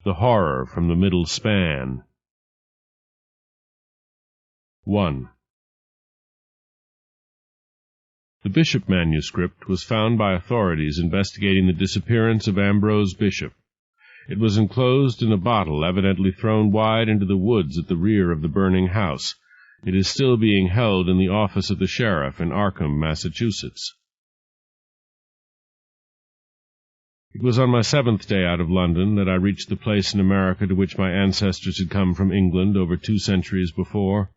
The Horror from the Middle Span. 1. The Bishop manuscript was found by authorities investigating the disappearance of Ambrose Bishop. It was enclosed in a bottle evidently thrown wide into the woods at the rear of the burning house. It is still being held in the office of the sheriff in Arkham, Massachusetts. It was on my 7th day out of London that I reached the place in America to which my ancestors had come from England over 2 centuries before.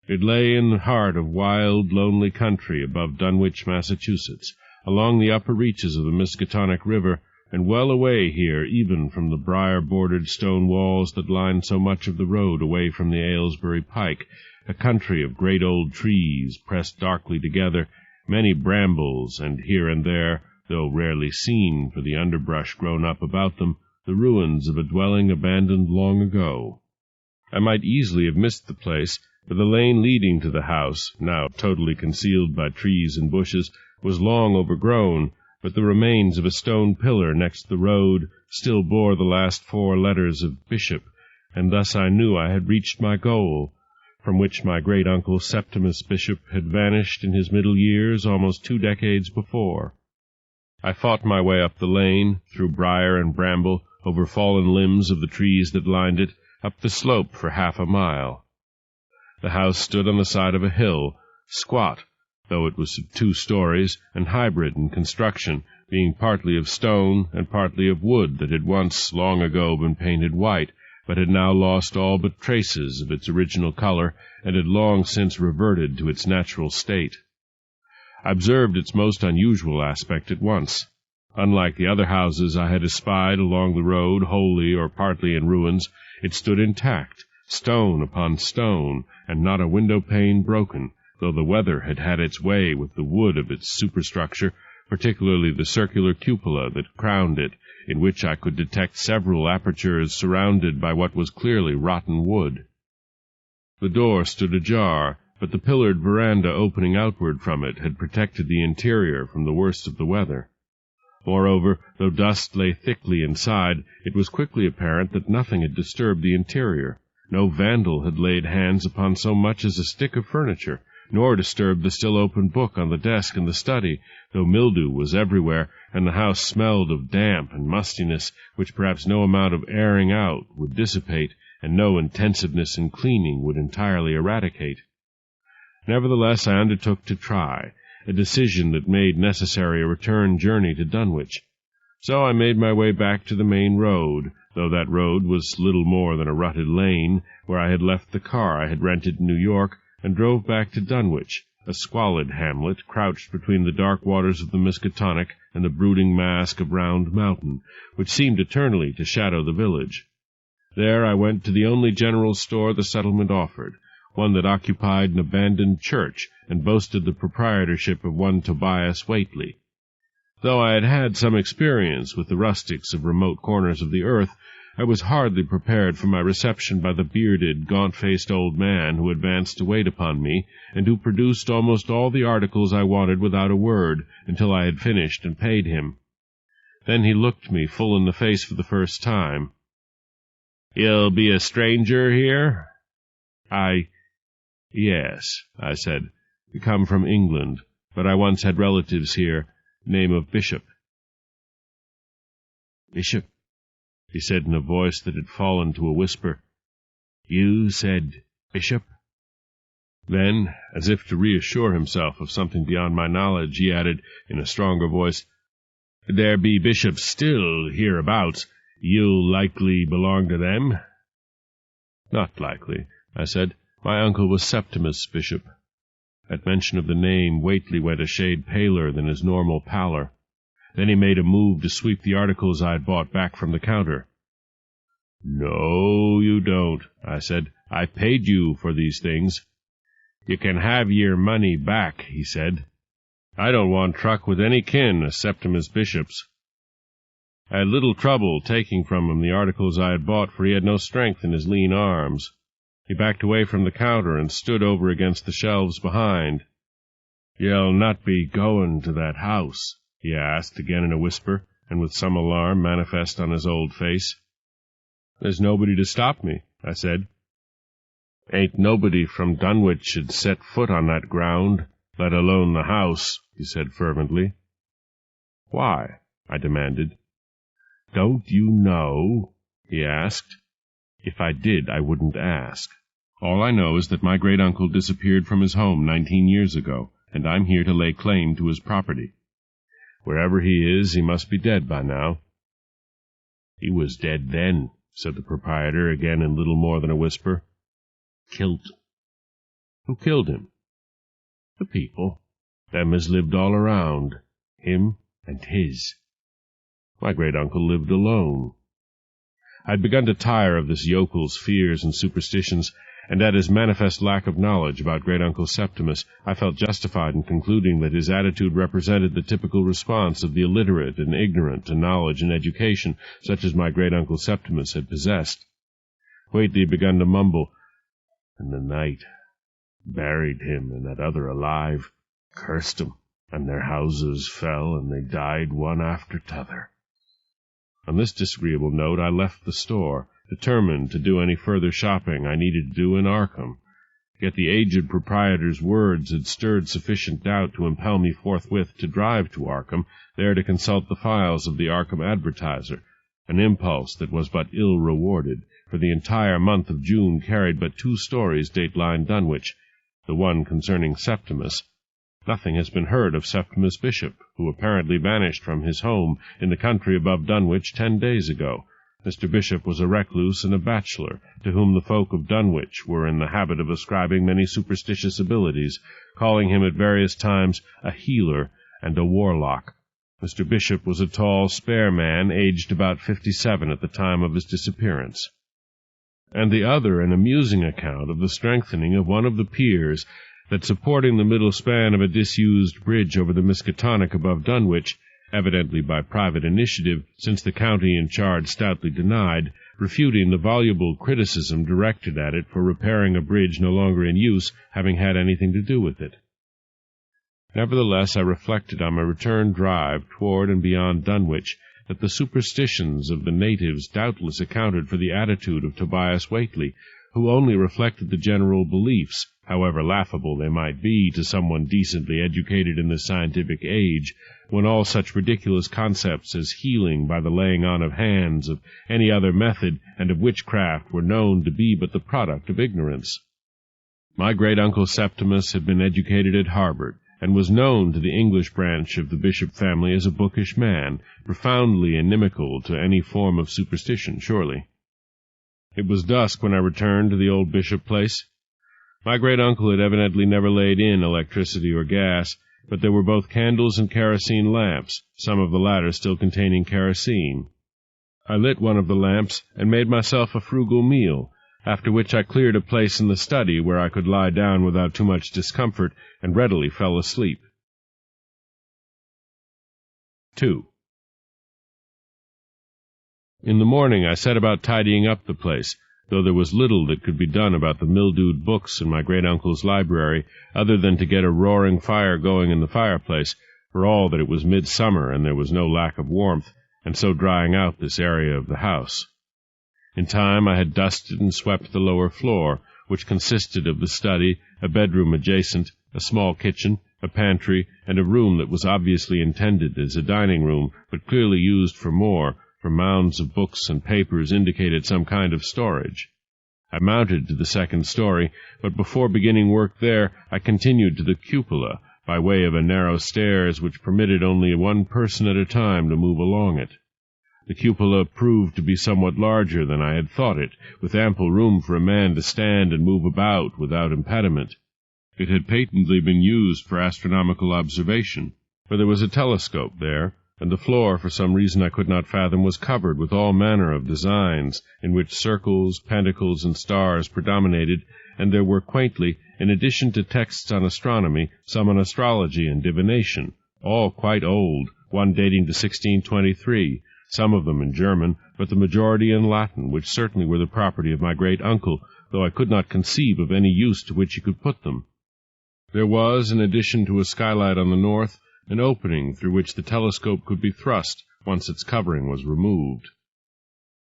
It lay in the heart of wild, lonely country above Dunwich, Massachusetts, along the upper reaches of the Miskatonic River, and well away here even from the briar-bordered stone walls that lined so much of the road away from the Aylesbury Pike, a country of great old trees pressed darkly together, many brambles, and here and there, though rarely seen for the underbrush grown up about them, the ruins of a dwelling abandoned long ago. I might easily have missed the place, for the lane leading to the house, now totally concealed by trees and bushes, was long overgrown, but the remains of a stone pillar next the road still bore the last 4 letters of Bishop, and thus I knew I had reached my goal, from which my great-uncle Septimus Bishop had vanished in his middle years almost 2 decades before. I fought my way up the lane, through briar and bramble, over fallen limbs of the trees that lined it, up the slope for half a mile. The house stood on the side of a hill, squat, though it was of 2 stories, and hybrid in construction, being partly of stone and partly of wood that had once, long ago, been painted white, but had now lost all but traces of its original color, and had long since reverted to its natural state. I observed its most unusual aspect at once. Unlike the other houses I had espied along the road, wholly or partly in ruins, it stood intact, stone upon stone, and not a window-pane broken, though the weather had had its way with the wood of its superstructure, particularly the circular cupola that crowned it, in which I could detect several apertures surrounded by what was clearly rotten wood. The door stood ajar, but the pillared veranda opening outward from it had protected the interior from the worst of the weather. Moreover, though dust lay thickly inside, it was quickly apparent that nothing had disturbed the interior. No vandal had laid hands upon so much as a stick of furniture, nor disturbed the still open book on the desk in the study, though mildew was everywhere, and the house smelled of damp and mustiness, which perhaps no amount of airing out would dissipate, and no intensiveness in cleaning would entirely eradicate. Nevertheless, I undertook to try, a decision that made necessary a return journey to Dunwich. So I made my way back to the main road, though that road was little more than a rutted lane, where I had left the car I had rented in New York, and drove back to Dunwich, a squalid hamlet crouched between the dark waters of the Miskatonic and the brooding mask of Round Mountain, which seemed eternally to shadow the village. There I went to the only general store the settlement offered, one that occupied an abandoned church and boasted the proprietorship of one Tobias Whately. Though I had had some experience with the rustics of remote corners of the earth, I was hardly prepared for my reception by the bearded, gaunt-faced old man who advanced to wait upon me, and who produced almost all the articles I wanted without a word, until I had finished and paid him. Then he looked me full in the face for the first time. "You'll be a stranger here?" "Yes," I said. "I come from England, but I once had relatives here, name of Bishop." "Bishop?" he said in a voice that had fallen to a whisper. "You said Bishop?" Then, as if to reassure himself of something beyond my knowledge, he added, in a stronger voice, "There be bishops still hereabouts. You'll likely belong to them?" "Not likely," I said. "My uncle was Septimus Bishop." At mention of the name, Whately went a shade paler than his normal pallor. Then he made a move to sweep the articles I had bought back from the counter. "No, you don't," I said. "I paid you for these things." "You can have your money back," he said. "I don't want truck with any kin of Septimus Bishop's." I had little trouble taking from him the articles I had bought, for he had no strength in his lean arms. He backed away from the counter and stood over against the shelves behind. "You'll not be going to that house?" he asked, again in a whisper, and with some alarm manifest on his old face. "There's nobody to stop me," I said. "Ain't nobody from Dunwich should set foot on that ground, let alone the house," he said fervently. "Why?" I demanded. "Don't you know?" he asked. "If I did, I wouldn't ask. All I know is that my great-uncle disappeared from his home 19 years ago, and I'm here to lay claim to his property. Wherever he is, he must be dead by now." "He was dead then," said the proprietor, again in little more than a whisper. "Kilt." "Who killed him?" "The people. Them as lived all around. Him and his. My great-uncle lived alone." I'd begun to tire of this yokel's fears and superstitions, and at his manifest lack of knowledge about great-uncle Septimus, I felt justified in concluding that his attitude represented the typical response of the illiterate and ignorant to knowledge and education, such as my great-uncle Septimus had possessed. Whately begun to mumble, "And the night buried him and that other alive, cursed 'em, and their houses fell, and they died one after t'other." On this disagreeable note I left the store, determined to do any further shopping I needed to do in Arkham. Yet the aged proprietor's words had stirred sufficient doubt to impel me forthwith to drive to Arkham, there to consult the files of the Arkham Advertiser, an impulse that was but ill rewarded, for the entire month of June carried but 2 stories dateline Dunwich, the one concerning Septimus. Nothing has been heard of Septimus Bishop, who apparently vanished from his home in the country above Dunwich 10 days ago. Mr. Bishop was a recluse and a bachelor, to whom the folk of Dunwich were in the habit of ascribing many superstitious abilities, calling him at various times a healer and a warlock. Mr. Bishop was a tall, spare man, aged about 57 at the time of his disappearance. And the other an amusing account of the strengthening of one of the piers that, supporting the middle span of a disused bridge over the Miskatonic above Dunwich, evidently by private initiative, since the county in charge stoutly denied, refuting the voluble criticism directed at it for repairing a bridge no longer in use, having had anything to do with it. Nevertheless, I reflected on my return drive toward and beyond Dunwich that the superstitions of the natives doubtless accounted for the attitude of Tobias Whately, who only reflected the general beliefs, however laughable they might be to someone decently educated in this scientific age, when all such ridiculous concepts as healing by the laying on of hands, of any other method, and of witchcraft were known to be but the product of ignorance. My great-uncle Septimus had been educated at Harvard, and was known to the English branch of the Bishop family as a bookish man, profoundly inimical to any form of superstition, surely. It was dusk when I returned to the old Bishop place. My great-uncle had evidently never laid in electricity or gas, but there were both candles and kerosene lamps, some of the latter still containing kerosene. I lit one of the lamps and made myself a frugal meal, after which I cleared a place in the study where I could lie down without too much discomfort, and readily fell asleep. 2. In the morning I set about tidying up the place, though there was little that could be done about the mildewed books in my great-uncle's library, other than to get a roaring fire going in the fireplace, for all that it was midsummer and there was no lack of warmth, and so drying out this area of the house. In time I had dusted and swept the lower floor, which consisted of the study, a bedroom adjacent, a small kitchen, a pantry, and a room that was obviously intended as a dining room, but clearly used for more, for mounds of books and papers indicated some kind of storage. I mounted to the second story, but before beginning work there, I continued to the cupola, by way of a narrow stairs which permitted only one person at a time to move along it. The cupola proved to be somewhat larger than I had thought it, with ample room for a man to stand and move about without impediment. It had patently been used for astronomical observation, for there was a telescope there, and the floor, for some reason I could not fathom, was covered with all manner of designs, in which circles, pentacles, and stars predominated, and there were quaintly, in addition to texts on astronomy, some on astrology and divination, all quite old, one dating to 1623, some of them in German, but the majority in Latin, which certainly were the property of my great-uncle, though I could not conceive of any use to which he could put them. There was, in addition to a skylight on the north, an opening through which the telescope could be thrust, once its covering was removed.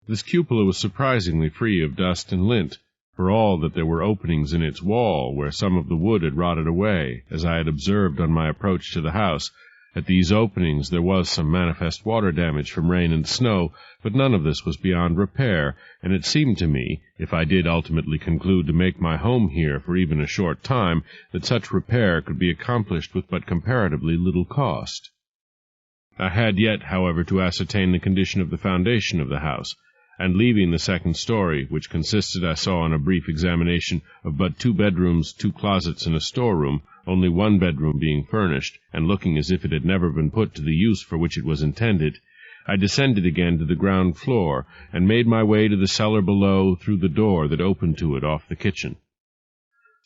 This cupola was surprisingly free of dust and lint, for all that there were openings in its wall where some of the wood had rotted away, as I had observed on my approach to the house. At these openings there was some manifest water damage from rain and snow, but none of this was beyond repair, and it seemed to me, if I did ultimately conclude to make my home here for even a short time, that such repair could be accomplished with but comparatively little cost. I had yet, however, to ascertain the condition of the foundation of the house, and leaving the second story, which consisted, I saw on a brief examination, of but 2 bedrooms, 2 closets, and a storeroom, only 1 bedroom being furnished, and looking as if it had never been put to the use for which it was intended, I descended again to the ground floor, and made my way to the cellar below through the door that opened to it off the kitchen.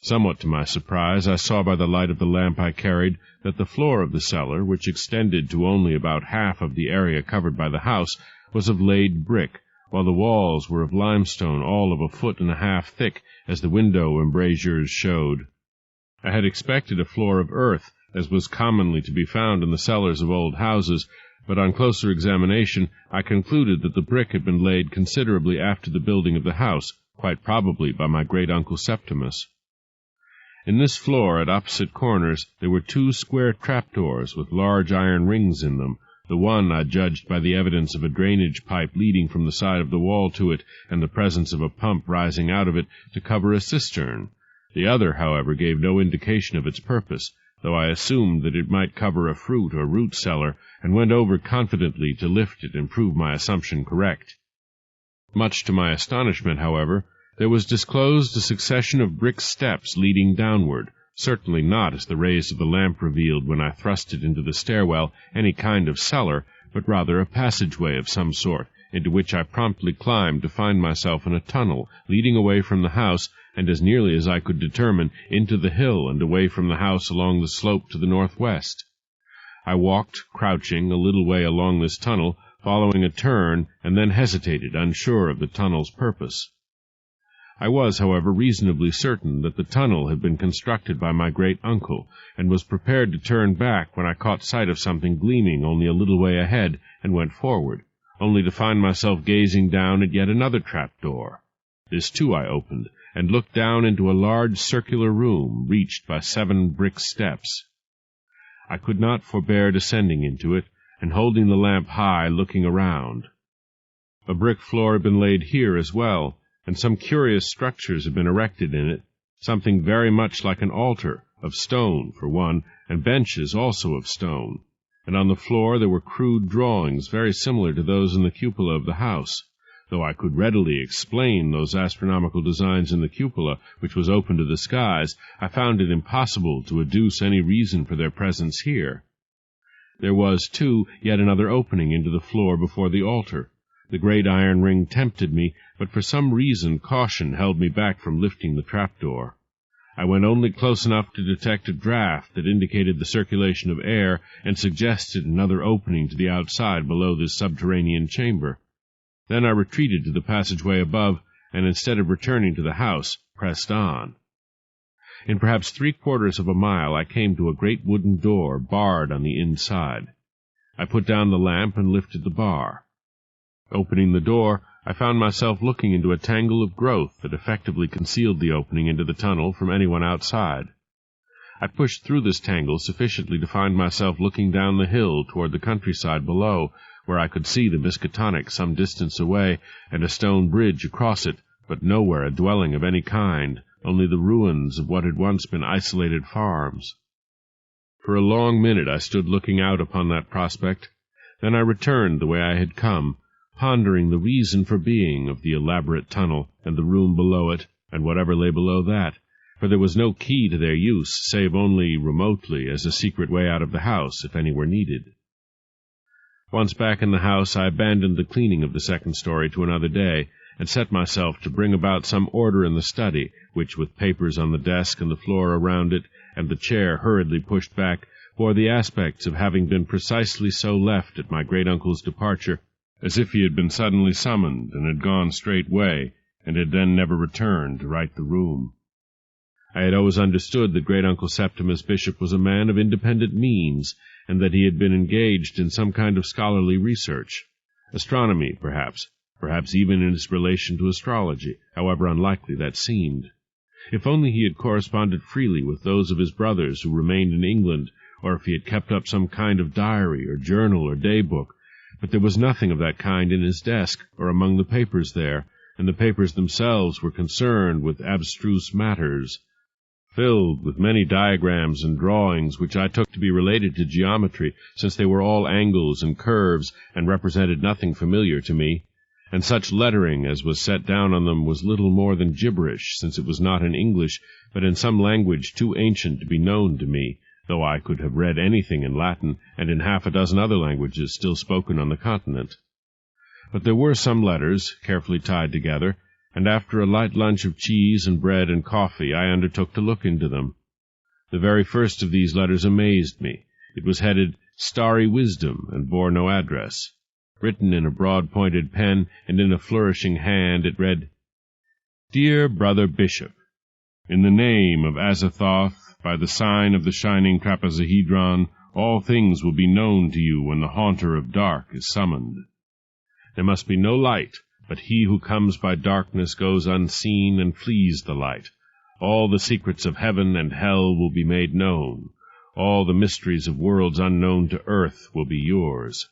Somewhat to my surprise, I saw by the light of the lamp I carried that the floor of the cellar, which extended to only about half of the area covered by the house, was of laid brick, while the walls were of limestone all of 1.5 feet thick, as the window embrasures showed. I had expected a floor of earth, as was commonly to be found in the cellars of old houses, but on closer examination I concluded that the brick had been laid considerably after the building of the house, quite probably by my great-uncle Septimus. In this floor, at opposite corners, there were 2 square trapdoors with large iron rings in them. The one I judged by the evidence of a drainage pipe leading from the side of the wall to it, and the presence of a pump rising out of it to cover a cistern. The other, however, gave no indication of its purpose, though I assumed that it might cover a fruit or root cellar, and went over confidently to lift it and prove my assumption correct. Much to my astonishment, however, there was disclosed a succession of brick steps leading downward, certainly not, as the rays of the lamp revealed when I thrust it into the stairwell, any kind of cellar, but rather a passageway of some sort, into which I promptly climbed to find myself in a tunnel leading away from the house, and as nearly as I could determine, into the hill and away from the house along the slope to the northwest. I walked, crouching, a little way along this tunnel, following a turn, and then hesitated, unsure of the tunnel's purpose. I was, however, reasonably certain that the tunnel had been constructed by my great-uncle, and was prepared to turn back when I caught sight of something gleaming only a little way ahead, and went forward, only to find myself gazing down at yet another trap-door. This, too, I opened, and looked down into a large circular room, reached by 7 brick steps. I could not forbear descending into it, and holding the lamp high, looking around. A brick floor had been laid here as well, and some curious structures had been erected in it, something very much like an altar, of stone, for one, and benches also of stone, and on the floor there were crude drawings very similar to those in the cupola of the house. Though I could readily explain those astronomical designs in the cupola, which was open to the skies, I found it impossible to adduce any reason for their presence here. There was, too, yet another opening into the floor before the altar. The great iron ring tempted me, but for some reason caution held me back from lifting the trapdoor. I went only close enough to detect a draught that indicated the circulation of air and suggested another opening to the outside below this subterranean chamber. Then I retreated to the passageway above, and instead of returning to the house, pressed on. In perhaps 3/4 of a mile I came to a great wooden door, barred on the inside. I put down the lamp and lifted the bar. Opening the door, I found myself looking into a tangle of growth that effectively concealed the opening into the tunnel from anyone outside. I pushed through this tangle sufficiently to find myself looking down the hill toward the countryside below, where I could see the Miskatonic some distance away, and a stone bridge across it, but nowhere a dwelling of any kind, only the ruins of what had once been isolated farms. For a long minute I stood looking out upon that prospect. Then I returned the way I had come, pondering the reason for being of the elaborate tunnel, and the room below it, and whatever lay below that, for there was no key to their use, save only remotely as a secret way out of the house, if any were needed. Once back in the house, I abandoned the cleaning of the second story to another day, and set myself to bring about some order in the study, which, with papers on the desk and the floor around it, and the chair hurriedly pushed back, bore the aspects of having been precisely so left at my great-uncle's departure, as if he had been suddenly summoned, and had gone straightway, and had then never returned to right the room. I had always understood that great-uncle Septimus Bishop was a man of independent means, and that he had been engaged in some kind of scholarly research. Astronomy, perhaps perhaps even in its relation to astrology, however unlikely that seemed. If only he had corresponded freely with those of his brothers who remained in England, or if he had kept up some kind of diary or journal or day-book, but there was nothing of that kind in his desk or among the papers there, and the papers themselves were concerned with abstruse matters, filled with many diagrams and drawings which I took to be related to geometry, since they were all angles and curves and represented nothing familiar to me, and such lettering as was set down on them was little more than gibberish, since it was not in English, but in some language too ancient to be known to me, though I could have read anything in Latin and in half a dozen other languages still spoken on the continent. But there were some letters, carefully tied together, and after a light lunch of cheese and bread and coffee I undertook to look into them. The very first of these letters amazed me. It was headed Starry Wisdom and bore no address. Written in a broad-pointed pen and in a flourishing hand, it read, "Dear Brother Bishop, in the name of Azathoth, by the sign of the shining trapezohedron, all things will be known to you when the haunter of dark is summoned. There must be no light, but he who comes by darkness goes unseen and flees the light. All the secrets of heaven and hell will be made known. All the mysteries of worlds unknown to earth will be yours.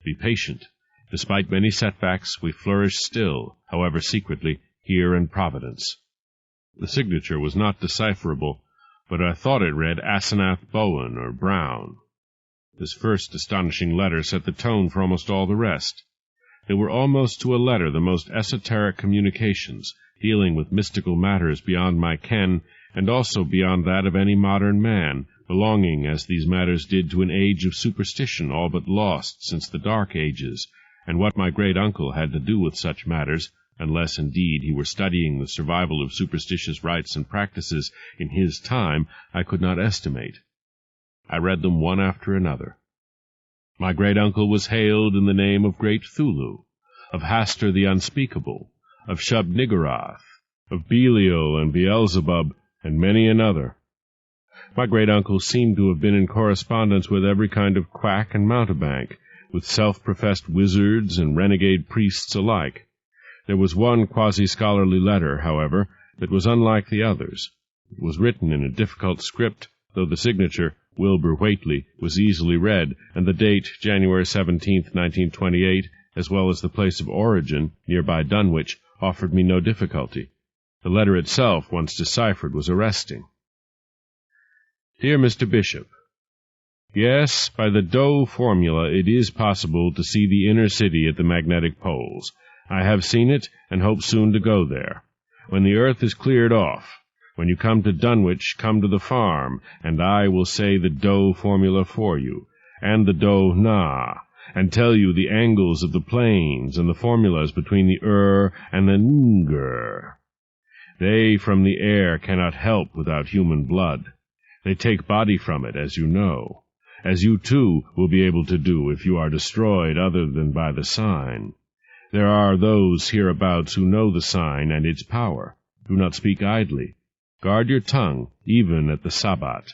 Be patient. Despite many setbacks, we flourish still, however secretly, here in Providence." The signature was not decipherable, but I thought it read Asenath Bowen or Brown. This first astonishing letter set the tone for almost all the rest. They were almost to a letter the most esoteric communications, dealing with mystical matters beyond my ken, and also beyond that of any modern man, belonging as these matters did to an age of superstition all but lost since the Dark Ages, and what my great-uncle had to do with such matters, unless indeed he were studying the survival of superstitious rites and practices in his time, I could not estimate. I read them one after another. My great-uncle was hailed in the name of Great Thulu, of Hastur the Unspeakable, of Shub-Niggurath, of Belial and Beelzebub, and many another. My great-uncle seemed to have been in correspondence with every kind of quack and mountebank, with self-professed wizards and renegade priests alike. There was one quasi-scholarly letter, however, that was unlike the others. It was written in a difficult script, though the signature, Wilbur Whately, was easily read, and the date, January 17th, 1928, as well as the place of origin, nearby Dunwich, offered me no difficulty. The letter itself, once deciphered, was arresting. Dear Mr. Bishop, yes, by the Dou formula it is possible to see the inner city at the magnetic poles. I have seen it, and hope soon to go there. When the earth is cleared off, when you come to Dunwich, come to the farm, and I will say the Dou formula for you, and the Dou Na, and tell you the angles of the planes and the formulas between the and the Ngr. They from the air cannot help without human blood. They take body from it, as you know, as you too will be able to do if you are destroyed other than by the sign. There are those hereabouts who know the sign and its power. Do not speak idly. Guard your tongue, even at the Sabbat.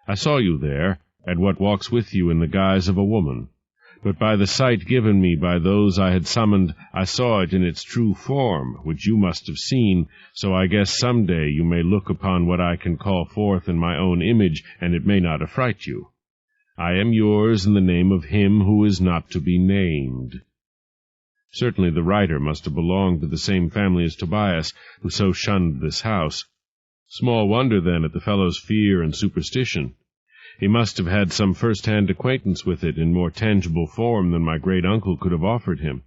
I saw you there, at what walks with you in the guise of a woman. But by the sight given me by those I had summoned, I saw it in its true form, which you must have seen, so I guess some day you may look upon what I can call forth in my own image, and it may not affright you. I am yours in the name of him who is not to be named. Certainly the writer must have belonged to the same family as Tobias, who so shunned this house. Small wonder, then, at the fellow's fear and superstition. He must have had some first-hand acquaintance with it in more tangible form than my great-uncle could have offered him.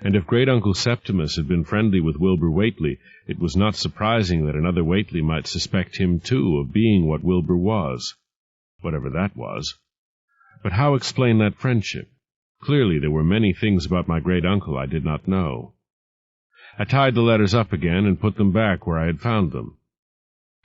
And if great-uncle Septimus had been friendly with Wilbur Whately, it was not surprising that another Whately might suspect him, too, of being what Wilbur was, whatever that was. But how explain that friendship? Clearly there were many things about my great-uncle I did not know. I tied the letters up again and put them back where I had found them.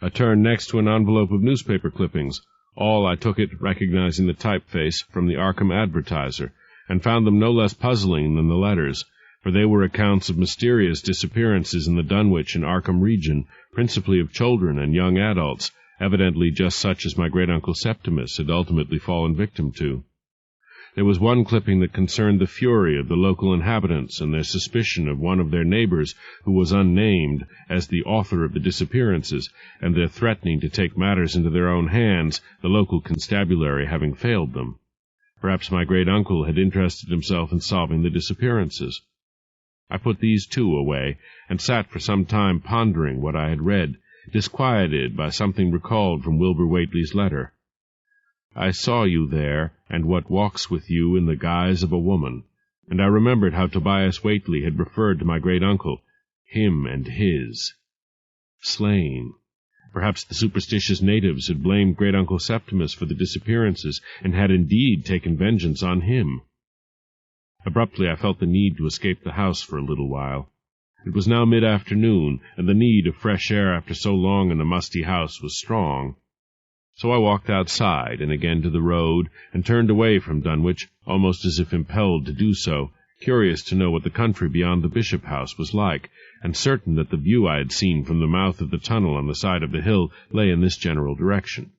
I turned next to an envelope of newspaper clippings, all, I took it, recognizing the typeface from the Arkham Advertiser, and found them no less puzzling than the letters, for they were accounts of mysterious disappearances in the Dunwich and Arkham region, principally of children and young adults, evidently just such as my great-uncle Septimus had ultimately fallen victim to. There was one clipping that concerned the fury of the local inhabitants and their suspicion of one of their neighbors, who was unnamed, as the author of the disappearances, and their threatening to take matters into their own hands, the local constabulary having failed them. Perhaps my great-uncle had interested himself in solving the disappearances. I put these too away, and sat for some time pondering what I had read, disquieted by something recalled from Wilbur Whately's letter. I saw you there, and what walks with you in the guise of a woman, and I remembered how Tobias Whately had referred to my great-uncle, him and his. Slain. Perhaps the superstitious natives had blamed great-uncle Septimus for the disappearances, and had indeed taken vengeance on him. Abruptly I felt the need to escape the house for a little while. It was now mid-afternoon, and the need of fresh air after so long in the musty house was strong. So I walked outside and again to the road, and turned away from Dunwich, almost as if impelled to do so, curious to know what the country beyond the Bishop House was like, and certain that the view I had seen from the mouth of the tunnel on the side of the hill lay in this general direction.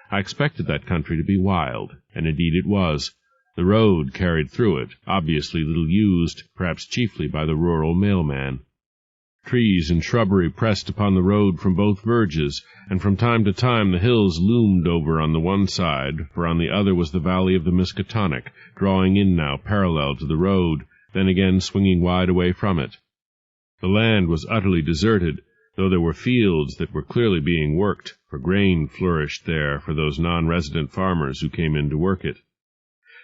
I expected that country to be wild, and indeed it was. The road carried through it, obviously little used, perhaps chiefly by the rural mailman. Trees and shrubbery pressed upon the road from both verges, and from time to time the hills loomed over on the one side, for on the other was the valley of the Miskatonic, drawing in now parallel to the road, then again swinging wide away from it. The land was utterly deserted, though there were fields that were clearly being worked, for grain flourished there for those non-resident farmers who came in to work it.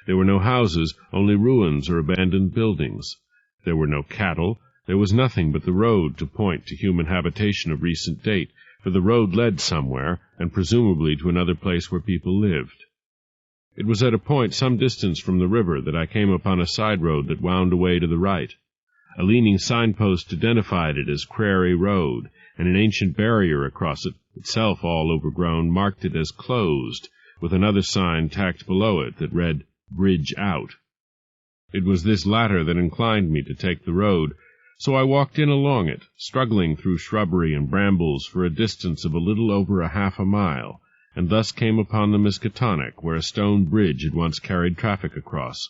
There were no houses, only ruins or abandoned buildings. There were no cattle. There was nothing but the road to point to human habitation of recent date, for the road led somewhere, and presumably to another place where people lived. It was at a point some distance from the river that I came upon a side road that wound away to the right. A leaning signpost identified it as Crary Road, and an ancient barrier across it, itself all overgrown, marked it as closed, with another sign tacked below it that read, Bridge Out. It was this latter that inclined me to take the road, so I walked in along it, struggling through shrubbery and brambles for a distance of a little over half a mile, and thus came upon the Miskatonic, where a stone bridge had once carried traffic across.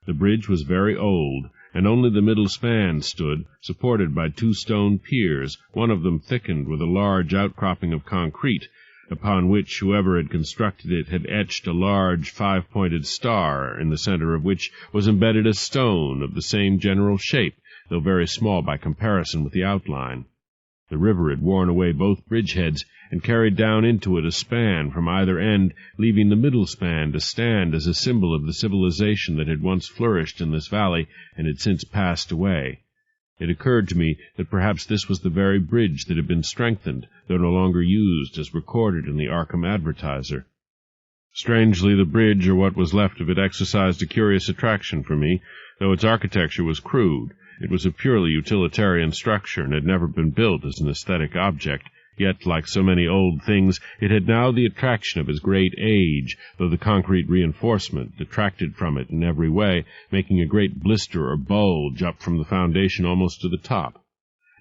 The bridge was very old, and only the middle span stood, supported by 2 stone piers, one of them thickened with a large outcropping of concrete, upon which whoever had constructed it had etched a large 5-pointed star, in the center of which was embedded a stone of the same general shape, though very small by comparison with the outline. The river had worn away both bridgeheads, and carried down into it a span from either end, leaving the middle span to stand as a symbol of the civilization that had once flourished in this valley and had since passed away. It occurred to me that perhaps this was the very bridge that had been strengthened, though no longer used, as recorded in the Arkham Advertiser. Strangely, the bridge, or what was left of it, exercised a curious attraction for me, though its architecture was crude. It was a purely utilitarian structure, and had never been built as an aesthetic object, yet, like so many old things, it had now the attraction of its great age, though the concrete reinforcement detracted from it in every way, making a great blister or bulge up from the foundation almost to the top.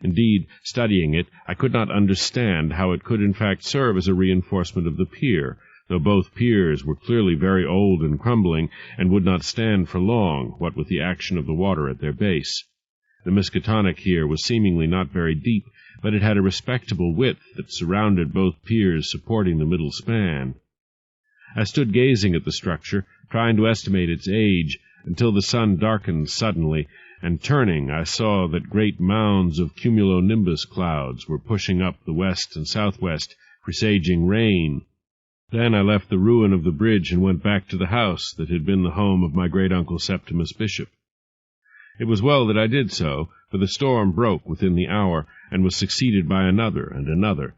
Indeed, studying it, I could not understand how it could in fact serve as a reinforcement of the pier, though both piers were clearly very old and crumbling, and would not stand for long, what with the action of the water at their base. The Miskatonic here was seemingly not very deep, but it had a respectable width that surrounded both piers supporting the middle span. I stood gazing at the structure, trying to estimate its age, until the sun darkened suddenly, and turning I saw that great mounds of cumulonimbus clouds were pushing up the west and southwest, presaging rain. Then I left the ruin of the bridge and went back to the house that had been the home of my great-uncle Septimus Bishop. It was well that I did so, for the storm broke within the hour, and was succeeded by another and another,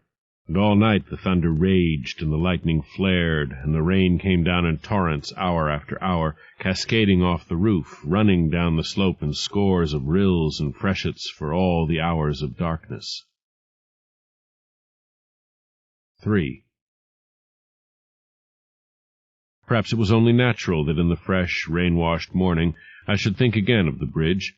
and all night the thunder raged, and the lightning flared, and the rain came down in torrents hour after hour, cascading off the roof, running down the slope in scores of rills and freshets for all the hours of darkness. 3. Perhaps it was only natural that in the fresh, rain-washed morning I should think again of the bridge.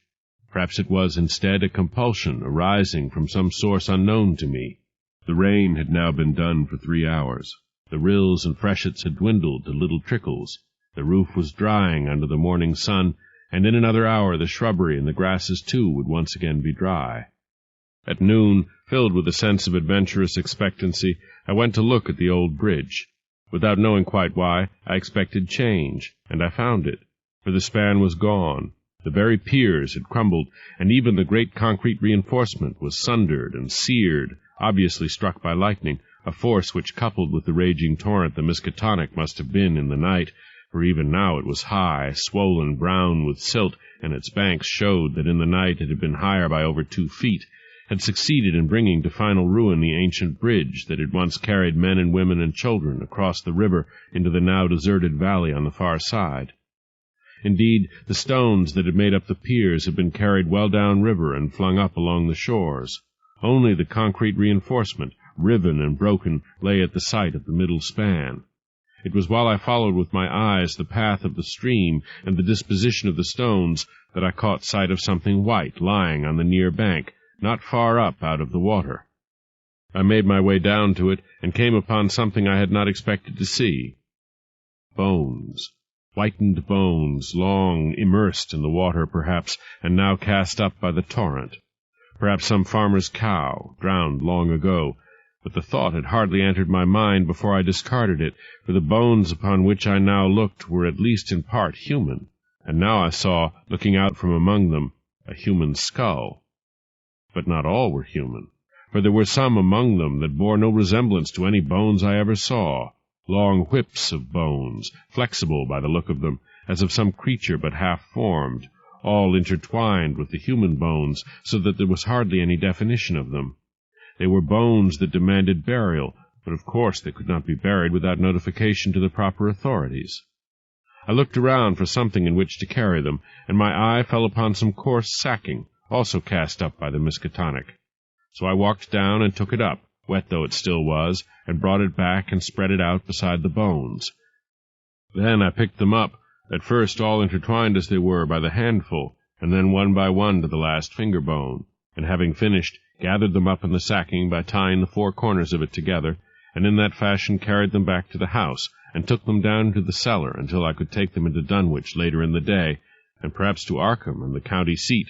Perhaps it was instead a compulsion arising from some source unknown to me. The rain had now been done for 3 hours. The rills and freshets had dwindled to little trickles, The roof was drying under the morning sun, and in another hour the shrubbery and the grasses too would once again be dry. At noon, filled with a sense of adventurous expectancy, I went to look at the old bridge. Without knowing quite why, I expected change, and I found it, for the span was gone. The very piers had crumbled, and even the great concrete reinforcement was sundered and seared, obviously struck by lightning, a force which, coupled with the raging torrent the Miskatonic, must have been in the night, for even now it was high, swollen brown with silt, and its banks showed that in the night it had been higher by over 2 feet, had succeeded in bringing to final ruin the ancient bridge that had once carried men and women and children across the river into the now deserted valley on the far side. Indeed, the stones that had made up the piers had been carried well down river and flung up along the shores. Only the concrete reinforcement, riven and broken, lay at the site of the middle span. It was while I followed with my eyes the path of the stream and the disposition of the stones that I caught sight of something white lying on the near bank, not far up out of the water. I made my way down to it, and came upon something I had not expected to see. Bones. Whitened bones, long immersed in the water, perhaps, and now cast up by the torrent. Perhaps some farmer's cow, drowned long ago, but the thought had hardly entered my mind before I discarded it, for the bones upon which I now looked were at least in part human, and now I saw, looking out from among them, a human skull. But not all were human, for there were some among them that bore no resemblance to any bones I ever saw, long whips of bones, flexible by the look of them, as of some creature but half-formed, all intertwined with the human bones, so that there was hardly any definition of them. They were bones that demanded burial, but of course they could not be buried without notification to the proper authorities. I looked around for something in which to carry them, and my eye fell upon some coarse sacking, also cast up by the Miskatonic. So I walked down and took it up, wet though it still was, and brought it back and spread it out beside the bones. Then I picked them up, at first all intertwined as they were by the handful, and then one by one to the last finger bone, and having finished, gathered them up in the sacking by tying the 4 corners of it together, and in that fashion carried them back to the house, and took them down to the cellar until I could take them into Dunwich later in the day, and perhaps to Arkham and the county seat,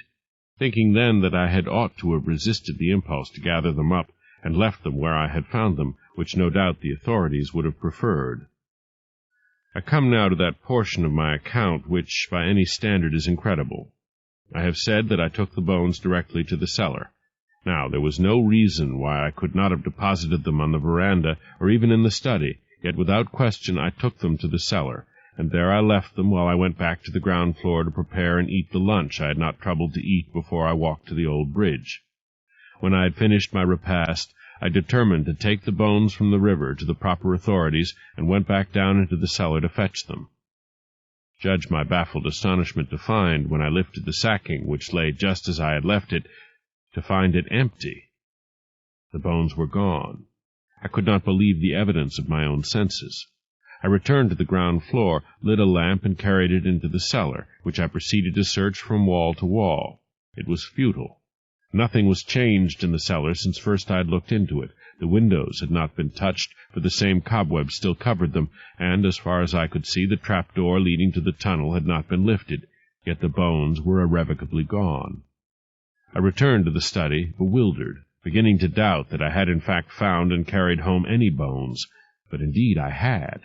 thinking then that I had ought to have resisted the impulse to gather them up, and left them where I had found them, which no doubt the authorities would have preferred. I come now to that portion of my account which, by any standard, is incredible. I have said that I took the bones directly to the cellar. Now, there was no reason why I could not have deposited them on the veranda, or even in the study, yet without question I took them to the cellar, and there I left them while I went back to the ground floor to prepare and eat the lunch I had not troubled to eat before I walked to the old bridge. When I had finished my repast, I determined to take the bones from the river to the proper authorities, and went back down into the cellar to fetch them. Judge my baffled astonishment to find, when I lifted the sacking, which lay just as I had left it, to find it empty. The bones were gone. I could not believe the evidence of my own senses. I returned to the ground floor, lit a lamp, and carried it into the cellar, which I proceeded to search from wall to wall. It was futile. Nothing was changed in the cellar since first I had looked into it. The windows had not been touched, for the same cobwebs still covered them, and, as far as I could see, the trap-door leading to the tunnel had not been lifted, yet the bones were irrevocably gone. I returned to the study, bewildered, beginning to doubt that I had in fact found and carried home any bones, but indeed I had.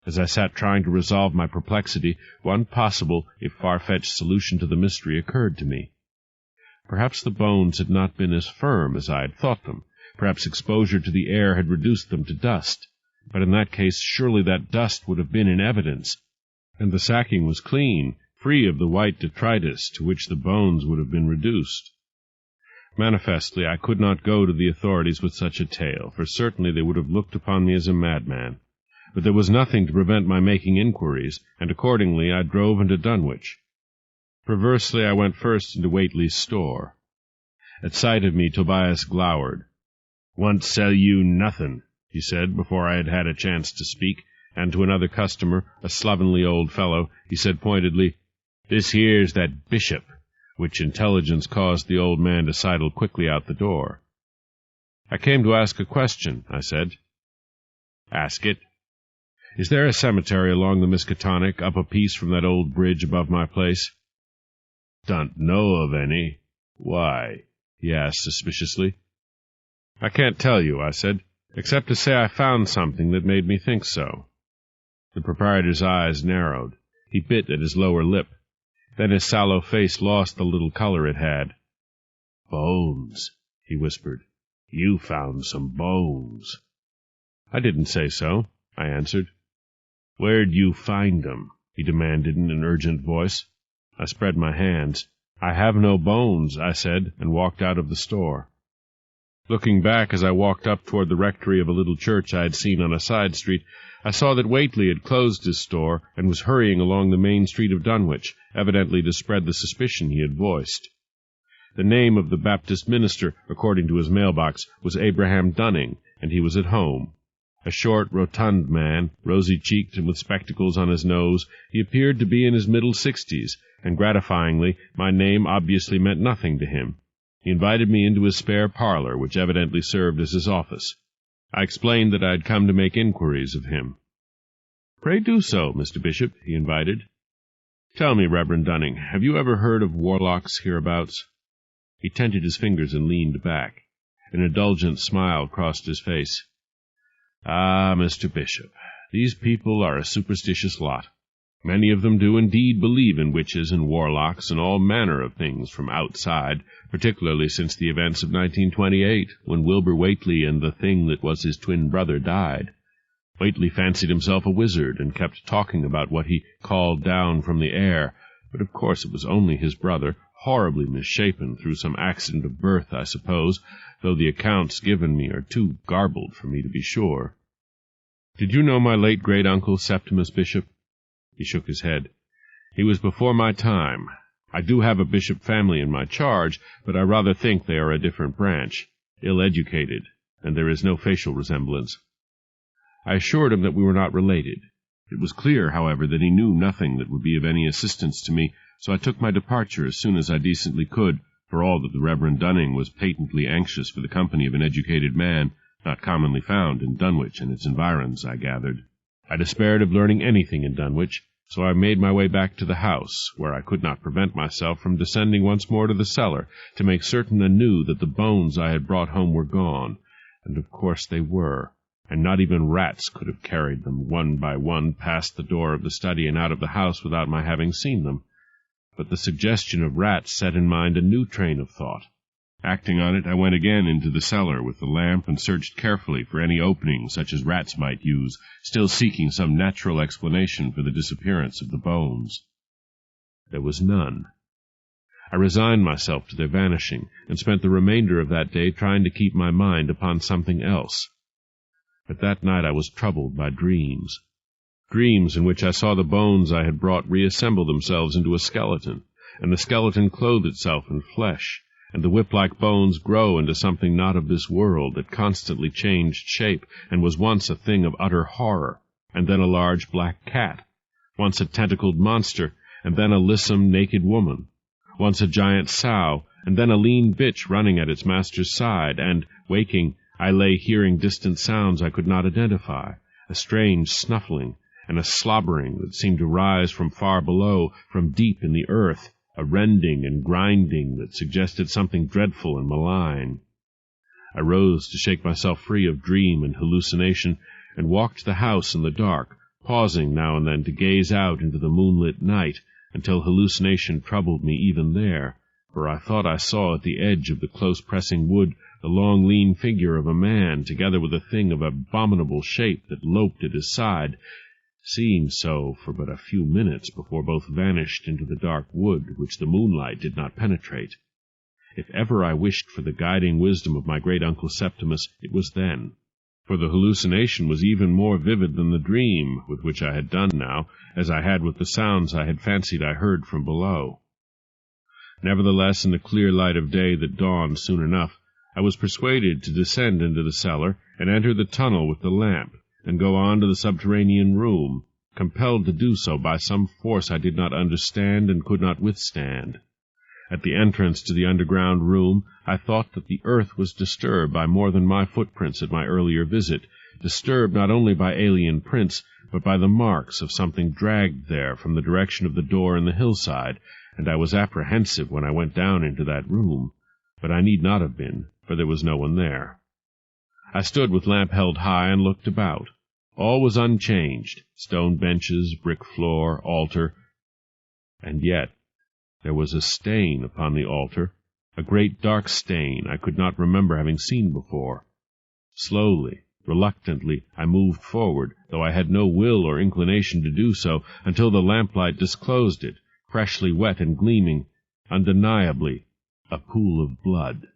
As I sat trying to resolve my perplexity, one possible, if far-fetched, solution to the mystery occurred to me. Perhaps the bones had not been as firm as I had thought them. Perhaps exposure to the air had reduced them to dust. But in that case, surely that dust would have been in evidence, and the sacking was clean, free of the white detritus to which the bones would have been reduced. Manifestly, I could not go to the authorities with such a tale, for certainly they would have looked upon me as a madman. But there was nothing to prevent my making inquiries, and accordingly I drove into Dunwich. Perversely, I went first into Whately's store. At sight of me, Tobias glowered. "Want sell you nothin'," he said, before I had had a chance to speak, and to another customer, a slovenly old fellow, he said pointedly, "This here's that bishop," which intelligence caused the old man to sidle quickly out the door. "I came to ask a question," I said. "Ask it." "Is there a cemetery along the Miskatonic, up a piece from that old bridge above my place?" "Don't know of any. Why?" he asked suspiciously. "I can't tell you," I said, "except to say I found something that made me think so." The proprietor's eyes narrowed. He bit at his lower lip. Then his sallow face lost the little color it had. "Bones," he whispered. "You found some bones." "I didn't say so," I answered. "Where'd you find 'em?" he demanded in an urgent voice. I spread my hands. "I have no bones," I said, and walked out of the store. Looking back as I walked up toward the rectory of a little church I had seen on a side street, I saw that Whately had closed his store and was hurrying along the main street of Dunwich, evidently to spread the suspicion he had voiced. The name of the Baptist minister, according to his mailbox, was Abraham Dunning, and he was at home. A short, rotund man, rosy-cheeked and with spectacles on his nose, he appeared to be in his middle 60s, and gratifyingly, my name obviously meant nothing to him. He invited me into his spare parlor, which evidently served as his office. I explained that I had come to make inquiries of him. "Pray do so, Mr. Bishop," he invited. "Tell me, Reverend Dunning, have you ever heard of warlocks hereabouts?" He tented his fingers and leaned back. An indulgent smile crossed his face. "Ah, Mr. Bishop, these people are a superstitious lot. Many of them do indeed believe in witches and warlocks and all manner of things from outside, particularly since the events of 1928, when Wilbur Whately and the thing that was his twin brother died. Whately fancied himself a wizard and kept talking about what he called down from the air, but of course it was only his brother, horribly misshapen through some accident of birth, I suppose, though the accounts given me are too garbled for me to be sure. Did you know my late great-uncle Septimus Bishop? He shook his head. He was before my time. I do have a bishop family in my charge, but I rather think they are a different branch, ill-educated, and there is no facial resemblance. I assured him that we were not related. It was clear, however, that he knew nothing that would be of any assistance to me, so I took my departure as soon as I decently could, for all that the Reverend Dunning was patently anxious for the company of an educated man, not commonly found in Dunwich and its environs, I gathered. I despaired of learning anything in Dunwich, so I made my way back to the house, where I could not prevent myself from descending once more to the cellar, to make certain anew that the bones I had brought home were gone, and of course they were, and not even rats could have carried them one by one past the door of the study and out of the house without my having seen them. But the suggestion of rats set in mind a new train of thought. Acting on it, I went again into the cellar with the lamp and searched carefully for any opening such as rats might use, still seeking some natural explanation for the disappearance of the bones. There was none. I resigned myself to their vanishing, and spent the remainder of that day trying to keep my mind upon something else. But that night I was troubled by dreams. Dreams in which I saw the bones I had brought reassemble themselves into a skeleton, and the skeleton clothe itself in flesh, and the whip-like bones grow into something not of this world that constantly changed shape and was once a thing of utter horror, and then a large black cat, once a tentacled monster, and then a lissom, naked woman, once a giant sow, and then a lean bitch running at its master's side, and, waking, I lay hearing distant sounds I could not identify, a strange snuffling, and a slobbering that seemed to rise from far below, from deep in the earth, a rending and grinding that suggested something dreadful and malign. I rose to shake myself free of dream and hallucination, and walked the house in the dark, pausing now and then to gaze out into the moonlit night, until hallucination troubled me even there, for I thought I saw at the edge of the close-pressing wood the long lean figure of a man, together with a thing of abominable shape that loped at his side, seeing so for but a few minutes before both vanished into the dark wood which the moonlight did not penetrate. If ever I wished for the guiding wisdom of my great-uncle Septimus, it was then, for the hallucination was even more vivid than the dream with which I had done now, as I had with the sounds I had fancied I heard from below. Nevertheless, in the clear light of day that dawned soon enough, I was persuaded to descend into the cellar and enter the tunnel with the lamp, and go on to the subterranean room, compelled to do so by some force I did not understand and could not withstand. At the entrance to the underground room, I thought that the earth was disturbed by more than my footprints at my earlier visit, disturbed not only by alien prints, but by the marks of something dragged there from the direction of the door in the hillside, and I was apprehensive when I went down into that room, but I need not have been, for there was no one there. I stood with lamp held high and looked about. All was unchanged, stone benches, brick floor, altar, and yet there was a stain upon the altar, a great dark stain I could not remember having seen before. Slowly, reluctantly, I moved forward, though I had no will or inclination to do so, until the lamplight disclosed it, freshly wet and gleaming, undeniably a pool of blood.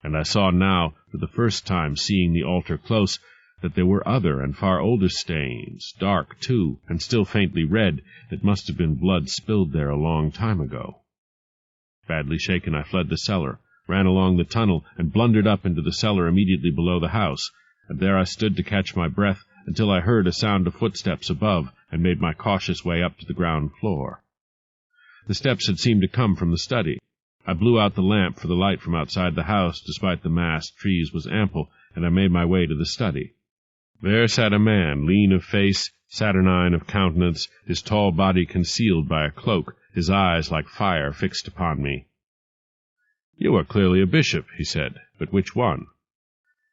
And I saw now, for the first time seeing the altar close, that there were other and far older stains, dark, too, and still faintly red, that must have been blood spilled there a long time ago. Badly shaken, I fled the cellar, ran along the tunnel, and blundered up into the cellar immediately below the house, and there I stood to catch my breath until I heard a sound of footsteps above, and made my cautious way up to the ground floor. The steps had seemed to come from the study. I blew out the lamp, for the light from outside the house, despite the massed trees, was ample, and I made my way to the study. There sat a man, lean of face, saturnine of countenance, his tall body concealed by a cloak, his eyes like fire fixed upon me. "You are clearly a bishop," he said, "but which one?"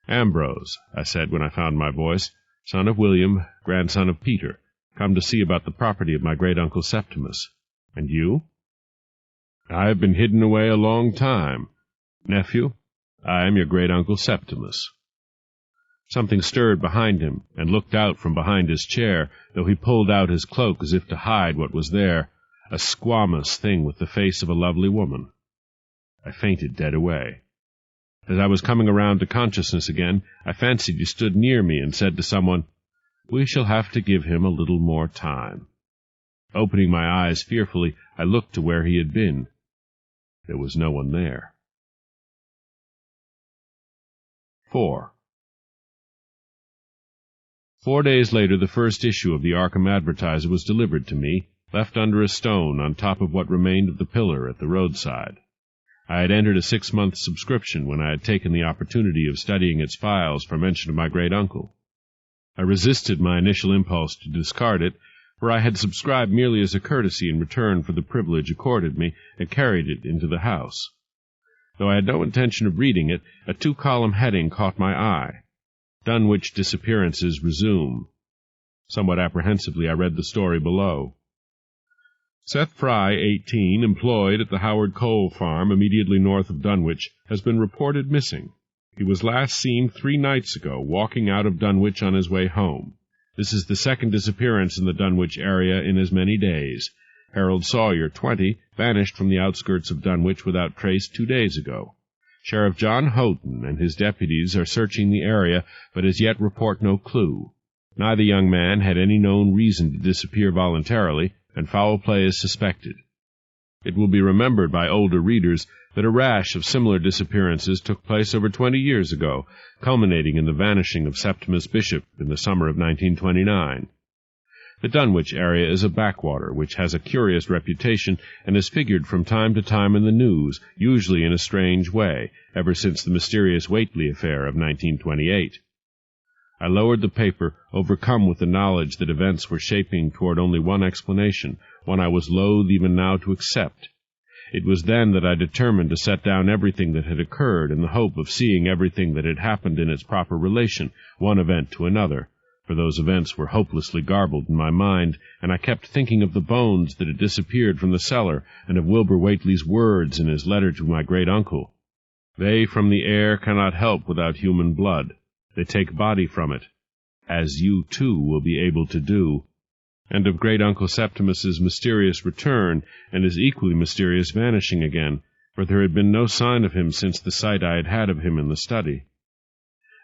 "Ambrose," I said when I found my voice, "son of William, grandson of Peter, come to see about the property of my great-uncle Septimus. And you?" "I have been hidden away a long time. Nephew, I am your great-uncle Septimus." Something stirred behind him, and looked out from behind his chair, though he pulled out his cloak as if to hide what was there, a squamous thing with the face of a lovely woman. I fainted dead away. As I was coming around to consciousness again, I fancied you stood near me and said to someone, "We shall have to give him a little more time." Opening my eyes fearfully, I looked to where he had been. There was no one there. 4. 4 days later, the first issue of the Arkham Advertiser was delivered to me, left under a stone on top of what remained of the pillar at the roadside. I had entered a 6-month subscription when I had taken the opportunity of studying its files for mention of my great-uncle. I resisted my initial impulse to discard it, for I had subscribed merely as a courtesy in return for the privilege accorded me, and carried it into the house. Though I had no intention of reading it, a 2-column heading caught my eye. Dunwich Disappearances Resume. Somewhat apprehensively I read the story below. Seth Fry, 18, employed at the Howard Coal Farm immediately north of Dunwich, has been reported missing. He was last seen 3 nights ago, walking out of Dunwich on his way home. This is the second disappearance in the Dunwich area in as many days. Harold Sawyer, 20, vanished from the outskirts of Dunwich without trace 2 days ago. Sheriff John Houghton and his deputies are searching the area, but as yet report no clue. Neither young man had any known reason to disappear voluntarily, and foul play is suspected. It will be remembered by older readers that a rash of similar disappearances took place over 20 years ago, culminating in the vanishing of Septimus Bishop in the summer of 1929. The Dunwich area is a backwater which has a curious reputation and has figured from time to time in the news, usually in a strange way, ever since the mysterious Whately affair of 1928. I lowered the paper, overcome with the knowledge that events were shaping toward only one explanation, one I was loath even now to accept. It was then that I determined to set down everything that had occurred in the hope of seeing everything that had happened in its proper relation, one event to another, for those events were hopelessly garbled in my mind, and I kept thinking of the bones that had disappeared from the cellar, and of Wilbur Whately's words in his letter to my great-uncle. "They from the air cannot help without human blood. They take body from it, as you, too, will be able to do," and of great-uncle Septimus's mysterious return, and his equally mysterious vanishing again, for there had been no sign of him since the sight I had had of him in the study.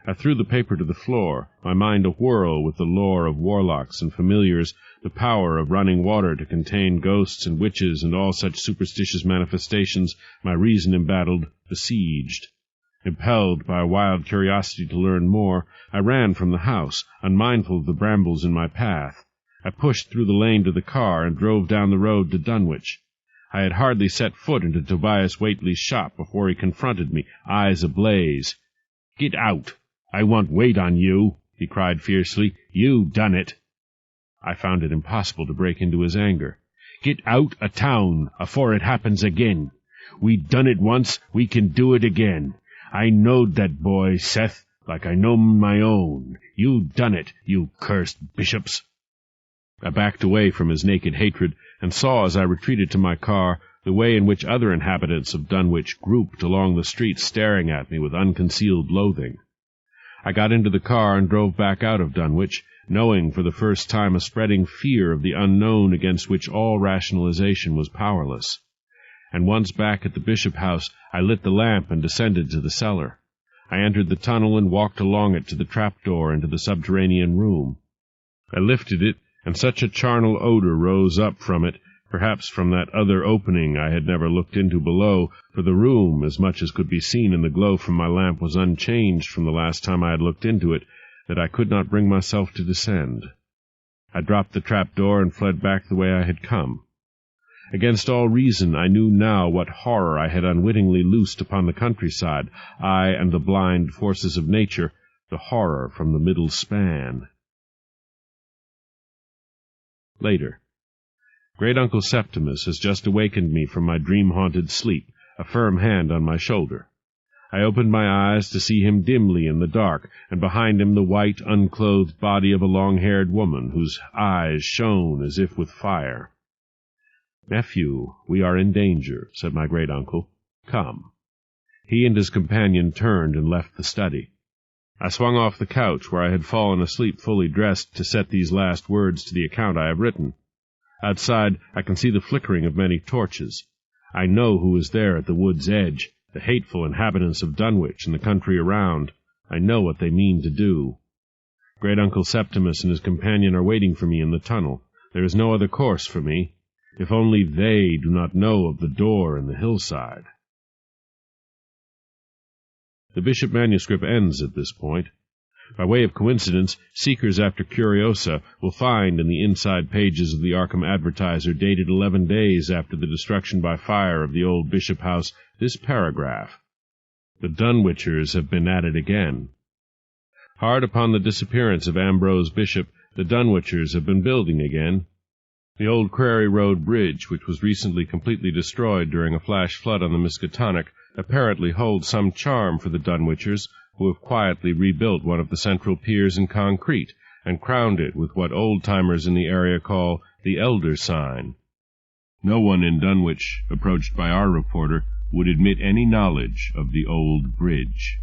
I threw the paper to the floor, my mind a-whirl with the lore of warlocks and familiars, the power of running water to contain ghosts and witches and all such superstitious manifestations, my reason embattled, besieged. Impelled by a wild curiosity to learn more, I ran from the house, unmindful of the brambles in my path. I pushed through the lane to the car and drove down the road to Dunwich. I had hardly set foot into Tobias Whately's shop before he confronted me, eyes ablaze. "Get out! I won't wait on you," he cried fiercely. "You done it." I found it impossible to break into his anger. "Get out o' town afore it happens again. We done it once, we can do it again. I knowed that boy, Seth, like I know my own. You done it, you cursed bishops." I backed away from his naked hatred, and saw, as I retreated to my car, the way in which other inhabitants of Dunwich grouped along the street staring at me with unconcealed loathing. I got into the car and drove back out of Dunwich, knowing for the first time a spreading fear of the unknown against which all rationalization was powerless. And once back at the Bishop House, I lit the lamp and descended to the cellar. I entered the tunnel and walked along it to the trapdoor into the subterranean room. I lifted it, and such a charnel odor rose up from it, perhaps from that other opening I had never looked into below, for the room, as much as could be seen in the glow from my lamp, was unchanged from the last time I had looked into it, that I could not bring myself to descend. I dropped the trapdoor and fled back the way I had come. Against all reason, I knew now what horror I had unwittingly loosed upon the countryside, I and the blind forces of nature, the horror from the middle span. Later. Great-uncle Septimus has just awakened me from my dream-haunted sleep, a firm hand on my shoulder. I opened my eyes to see him dimly in the dark, and behind him the white, unclothed body of a long-haired woman, whose eyes shone as if with fire. "Nephew, we are in danger," said my great-uncle. "Come." He and his companion turned and left the study. I swung off the couch where I had fallen asleep fully dressed to set these last words to the account I have written. Outside I can see the flickering of many torches. I know who is there at the wood's edge, the hateful inhabitants of Dunwich and the country around. I know what they mean to do. Great-uncle Septimus and his companion are waiting for me in the tunnel. There is no other course for me. If only they do not know of the door in the hillside. The Bishop manuscript ends at this point. By way of coincidence, seekers after curiosa will find in the inside pages of the Arkham Advertiser, dated 11 days after the destruction by fire of the old Bishop House, this paragraph: "The Dunwичers have been at it again. Hard upon the disappearance of Ambrose Bishop, the Dunwичers have been building again. The old Quarry Road Bridge, which was recently completely destroyed during a flash flood on the Miskatonic, apparently holds some charm for the Dunwичers, who have quietly rebuilt one of the central piers in concrete, and crowned it with what old-timers in the area call the Elder Sign. No one in Dunwich, approached by our reporter, would admit any knowledge of the old bridge."